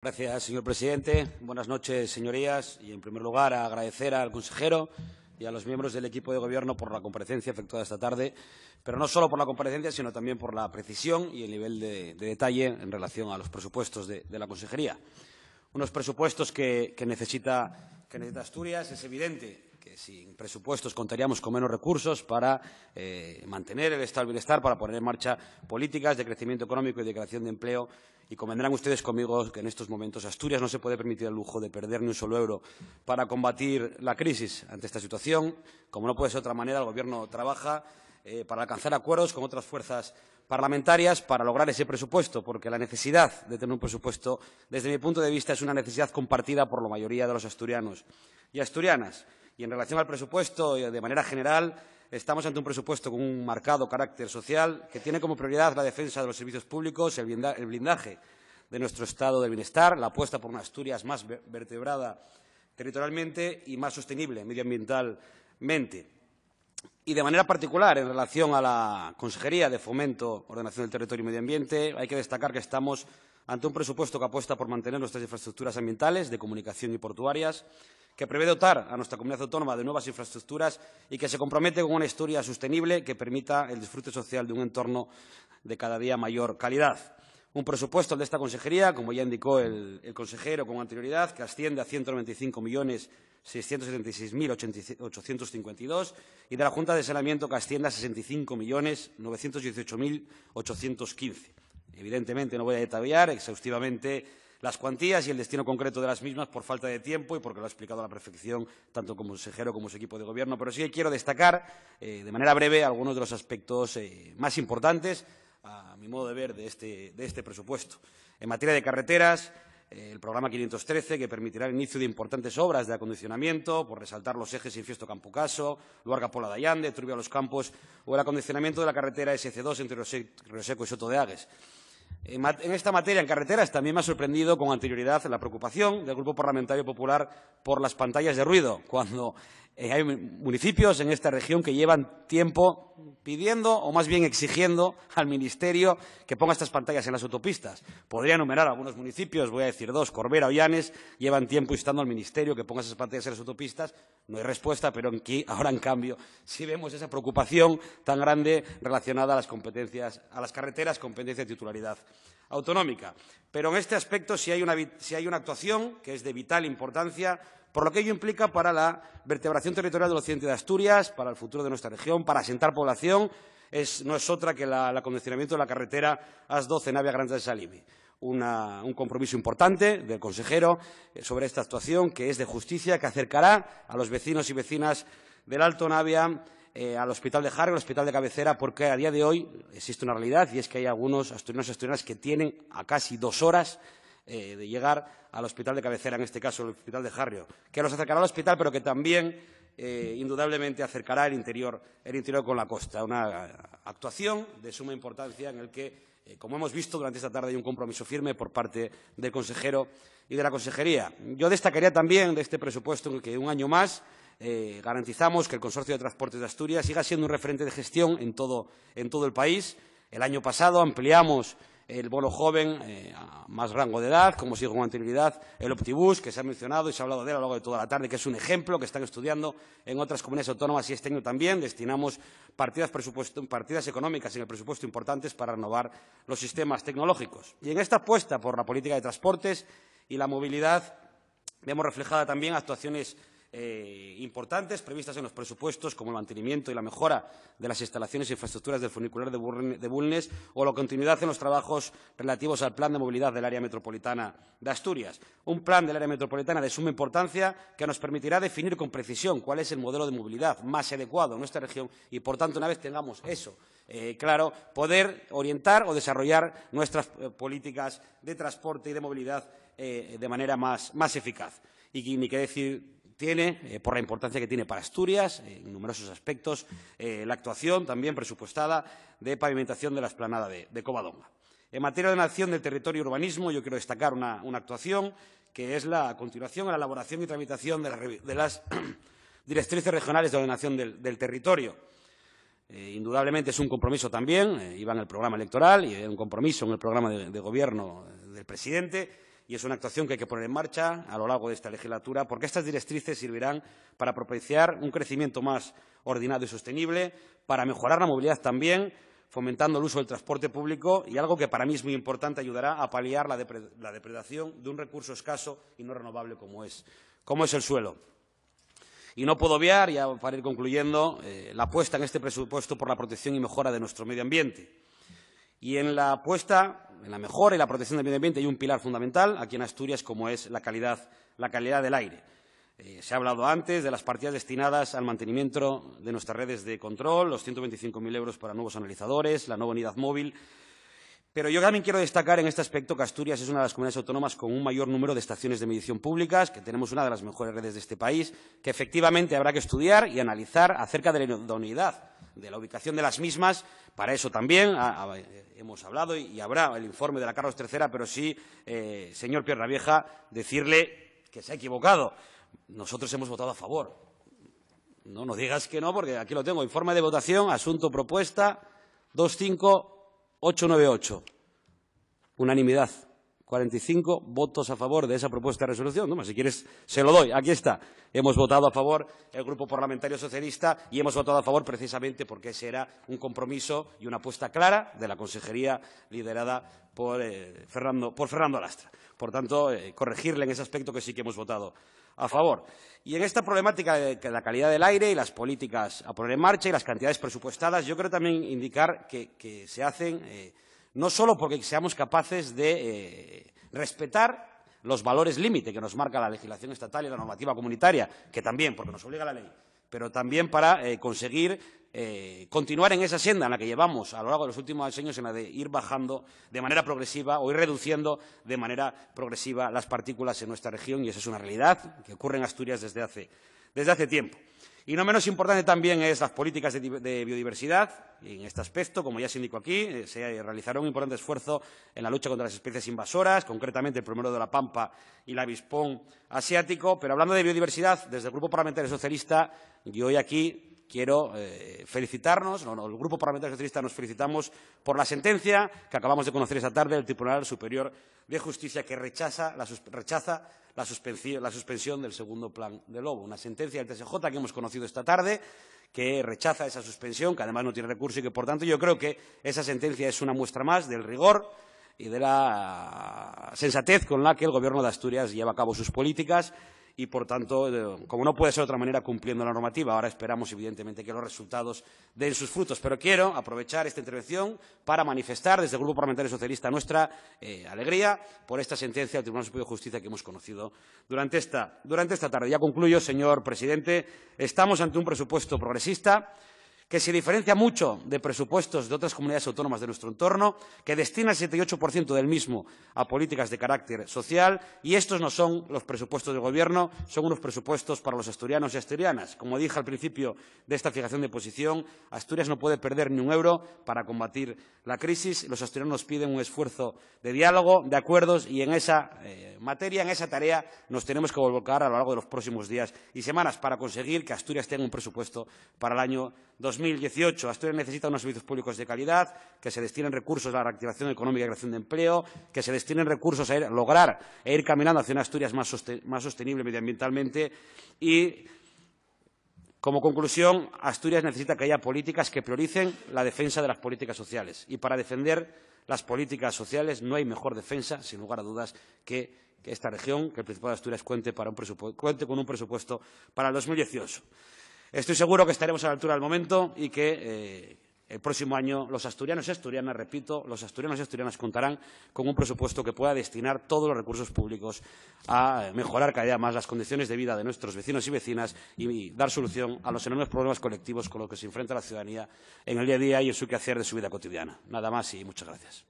Gracias, señor presidente. Buenas noches, señorías. Y, en primer lugar, agradecer al consejero y a los miembros del equipo de Gobierno por la comparecencia efectuada esta tarde, pero no solo por la comparecencia, sino también por la precisión y el nivel de detalle en relación a los presupuestos de la consejería. Unos presupuestos que necesita Asturias. Es evidente que sin presupuestos contaríamos con menos recursos para mantener el estado del bienestar, para poner en marcha políticas de crecimiento económico y de creación de empleo. Y convendrán ustedes conmigo que en estos momentos Asturias no se puede permitir el lujo de perder ni un solo euro para combatir la crisis. Ante esta situación, como no puede ser de otra manera, el Gobierno trabaja para alcanzar acuerdos con otras fuerzas parlamentarias para lograr ese presupuesto, porque la necesidad de tener un presupuesto, desde mi punto de vista, es una necesidad compartida por la mayoría de los asturianos y asturianas. Y en relación al presupuesto, de manera general, estamos ante un presupuesto con un marcado carácter social que tiene como prioridad la defensa de los servicios públicos, el blindaje de nuestro estado de bienestar, la apuesta por una Asturias más vertebrada territorialmente y más sostenible medioambientalmente. Y, de manera particular, en relación a la Consejería de Fomento, Ordenación del Territorio y Medio Ambiente, hay que destacar que estamos ante un presupuesto que apuesta por mantener nuestras infraestructuras ambientales, de comunicación y portuarias, que prevé dotar a nuestra comunidad autónoma de nuevas infraestructuras y que se compromete con una Asturias sostenible que permita el disfrute social de un entorno de cada día mayor calidad. Un presupuesto de esta consejería, como ya indicó el consejero con anterioridad, que asciende a 195.676.852 y de la Junta de Saneamiento, que asciende a 65.918.815. Evidentemente, no voy a detallar exhaustivamente las cuantías y el destino concreto de las mismas por falta de tiempo y porque lo ha explicado a la perfección tanto como consejero como su equipo de Gobierno, pero sí quiero destacar de manera breve algunos de los aspectos más importantes, a mi modo de ver, de este presupuesto. En materia de carreteras, el programa 513, que permitirá el inicio de importantes obras de acondicionamiento, por resaltar los ejes Infiesto-Campocaso, Luarca-Pola de Allande, Trubia-Los Campos, o el acondicionamiento de la carretera SC2 entre Río Seco y Soto de Agues. En esta materia, en carreteras, también me ha sorprendido con anterioridad la preocupación del Grupo Parlamentario Popular por las pantallas de ruido, cuando hay municipios en esta región que llevan tiempo pidiendo, o más bien exigiendo, al Ministerio que ponga estas pantallas en las autopistas. Podría enumerar algunos municipios, voy a decir dos: Corbera o Llanes, llevan tiempo instando al Ministerio que ponga esas pantallas en las autopistas. No hay respuesta, pero aquí, ahora, en cambio, sí vemos esa preocupación tan grande relacionada a las competencias, a las carreteras, competencia de titularidad autonómica. Pero en este aspecto sí hay una actuación que es de vital importancia, por lo que ello implica para la vertebración territorial del occidente de Asturias, para el futuro de nuestra región, para asentar población. No es otra que el acondicionamiento de la carretera AS12 Navia-Granja de Salimi. Un compromiso importante del consejero sobre esta actuación, que es de justicia, que acercará a los vecinos y vecinas del Alto Navia al Hospital de Jarre, al hospital de cabecera, porque a día de hoy existe una realidad, y es que hay algunos asturianos y asturianas que tienen a casi 2 horas de llegar al hospital de cabecera, en este caso el hospital de Jarrio, que los acercará al hospital, pero que también indudablemente acercará el interior con la costa. Una actuación de suma importancia en la que, como hemos visto durante esta tarde, hay un compromiso firme por parte del consejero y de la consejería. Yo destacaría también de este presupuesto en el que un año más garantizamos que el Consorcio de Transportes de Asturias siga siendo un referente de gestión en todo el país. El año pasado ampliamos el bono joven a más rango de edad, como sigo con anterioridad, el Optibus, que se ha mencionado y se ha hablado de él a lo largo de toda la tarde, que es un ejemplo que están estudiando en otras comunidades autónomas, y este año también destinamos partidas económicas en el presupuesto importantes para renovar los sistemas tecnológicos. Y en esta apuesta por la política de transportes y la movilidad vemos reflejada también actuaciones importantes previstas en los presupuestos, como el mantenimiento y la mejora de las instalaciones e infraestructuras del funicular de Bulnes, o la continuidad en los trabajos relativos al Plan de Movilidad del Área Metropolitana de Asturias. Un plan del Área Metropolitana de suma importancia que nos permitirá definir con precisión cuál es el modelo de movilidad más adecuado en nuestra región y, por tanto, una vez tengamos eso claro, poder orientar o desarrollar nuestras políticas de transporte y de movilidad de manera más eficaz. Y ni qué decir tiene, por la importancia que tiene para Asturias, en numerosos aspectos, la actuación también presupuestada de pavimentación de la explanada de Covadonga. En materia de ordenación del territorio y urbanismo, yo quiero destacar una actuación que es la continuación a la elaboración y tramitación de las directrices regionales de ordenación del territorio. Indudablemente es un compromiso también, iba en el programa electoral y un compromiso en el programa de gobierno del presidente, y es una actuación que hay que poner en marcha a lo largo de esta legislatura, porque estas directrices servirán para propiciar un crecimiento más ordenado y sostenible, para mejorar la movilidad también, fomentando el uso del transporte público y algo que para mí es muy importante, ayudará a paliar la depredación de un recurso escaso y no renovable como es el suelo. Y no puedo obviar, ya para ir concluyendo, la apuesta en este presupuesto por la protección y mejora de nuestro medio ambiente. Y en la apuesta, en la mejora y la protección del medio ambiente hay un pilar fundamental aquí en Asturias, como es la calidad del aire. Se ha hablado antes de las partidas destinadas al mantenimiento de nuestras redes de control, los 125.000 euros para nuevos analizadores, la nueva unidad móvil. Pero yo también quiero destacar en este aspecto que Asturias es una de las comunidades autónomas con un mayor número de estaciones de medición públicas, que tenemos una de las mejores redes de este país, que efectivamente habrá que estudiar y analizar acerca de la idoneidad de la ubicación de las mismas. Para eso también hemos hablado y habrá el informe de la Carlos III, pero sí, señor Pierravieja, decirle que se ha equivocado. Nosotros hemos votado a favor. No digas que no, porque aquí lo tengo. Informe de votación, asunto propuesta 25898. Unanimidad. 45 votos a favor de esa propuesta de resolución. No, si quieres, se lo doy. Aquí está. Hemos votado a favor el Grupo Parlamentario Socialista y hemos votado a favor precisamente porque ese era un compromiso y una apuesta clara de la consejería liderada por Fernando Lastra. Por tanto, corregirle en ese aspecto que sí que hemos votado a favor. Y en esta problemática de la calidad del aire y las políticas a poner en marcha y las cantidades presupuestadas, yo quiero también indicar que se hacen no solo porque seamos capaces de respetar los valores límite que nos marca la legislación estatal y la normativa comunitaria, que también, porque nos obliga la ley, pero también para conseguir continuar en esa senda en la que llevamos a lo largo de los últimos años, en la de ir bajando de manera progresiva o ir reduciendo de manera progresiva las partículas en nuestra región, y esa es una realidad que ocurre en Asturias desde hace tiempo. Y no menos importante también es las políticas de biodiversidad. Y en este aspecto, como ya se indicó aquí, se realizará un importante esfuerzo en la lucha contra las especies invasoras, concretamente el plumero de la pampa y el avispón asiático. Pero hablando de biodiversidad, desde el Grupo Parlamentario Socialista, yo hoy aquí quiero felicitarnos, el Grupo Parlamentario Socialista nos felicitamos por la sentencia que acabamos de conocer esta tarde del Tribunal Superior de Justicia, que rechaza la suspensión del segundo plan de Lobo. Una sentencia del TSJ que hemos conocido esta tarde, que rechaza esa suspensión, que además no tiene recurso y que, por tanto, yo creo que esa sentencia es una muestra más del rigor y de la sensatez con la que el Gobierno de Asturias lleva a cabo sus políticas y, por tanto, como no puede ser de otra manera, cumpliendo la normativa. Ahora esperamos, evidentemente, que los resultados den sus frutos. Pero quiero aprovechar esta intervención para manifestar desde el Grupo Parlamentario Socialista nuestra alegría por esta sentencia del Tribunal Superior de Justicia que hemos conocido durante esta tarde. Ya concluyo, señor presidente. Estamos ante un presupuesto progresista que se diferencia mucho de presupuestos de otras comunidades autónomas de nuestro entorno, que destina el 78% del mismo a políticas de carácter social, y estos no son los presupuestos del Gobierno, son unos presupuestos para los asturianos y asturianas. Como dije al principio de esta fijación de posición, Asturias no puede perder ni un euro para combatir la crisis. Los asturianos nos piden un esfuerzo de diálogo, de acuerdos, y en esa materia, en esa tarea, nos tenemos que volcar a lo largo de los próximos días y semanas para conseguir que Asturias tenga un presupuesto para el año 2018. Asturias necesita unos servicios públicos de calidad, que se destinen recursos a la reactivación económica y creación de empleo, que se destinen recursos a lograr e ir caminando hacia una Asturias más sostenible medioambientalmente y, como conclusión, Asturias necesita que haya políticas que prioricen la defensa de las políticas sociales. Y para defender las políticas sociales no hay mejor defensa, sin lugar a dudas, que esta región, que el Principado de Asturias cuente con un presupuesto para el 2018. Estoy seguro que estaremos a la altura del momento y que el próximo año los asturianos y asturianas, repito, los asturianos y asturianas contarán con un presupuesto que pueda destinar todos los recursos públicos a mejorar cada día más las condiciones de vida de nuestros vecinos y vecinas y dar solución a los enormes problemas colectivos con los que se enfrenta la ciudadanía en el día a día y en su quehacer de su vida cotidiana. Nada más y muchas gracias.